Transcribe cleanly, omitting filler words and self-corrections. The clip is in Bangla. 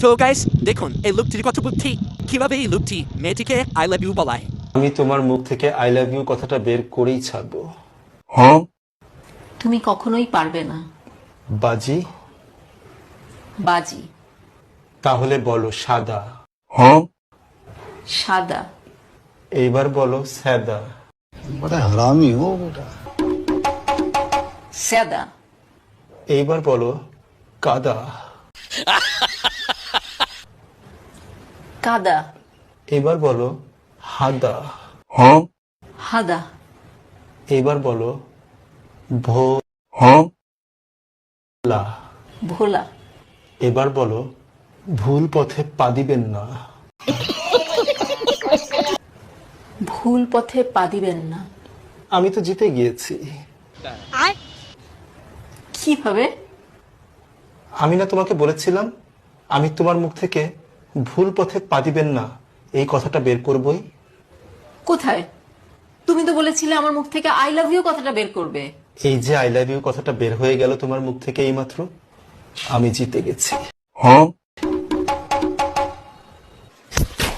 তো গাইস দেখুন এই লুকটির কত বুদ্ধি, কিভাবে এই লুকটি মেয়েটিকে আই লাভ ইউ বলায়। আমি তোমার মুখ থেকে আই লাভ ইউ কথাটা বের করেই ছাড়বো। তুমি কখনোই পারবে না। বাজি? বাজি। তাহলে বলো সাদা। সাদা। এইবার বলো সাদা। बड़ा हरामी हो बेटा। সাদা। এইবার বলো কাদা। কাদা। এবার বলো হাদা। হাদা। এবার বলো ভোলা। ভোলা। এবার বলো ভুল পথে পা দিবেন না। ভুল পথে পা দিবেন না। আমি তো জিতে গিয়েছি। কিভাবে? আমি না তোমাকে বলেছিলাম আমি তোমার মুখ থেকে ভুল পথে পা দিবেন না এই কথাটা বের করবই। কোথায়? তুমি তো বলেছিলে আমার মুখ থেকে আই লাভ ইউ কথাটা বের করবে। এই যে আই লাভ ইউ কথাটা বের হয়ে গেল তোমার মুখ থেকে এইমাত্র, আমি জিতে গেছি।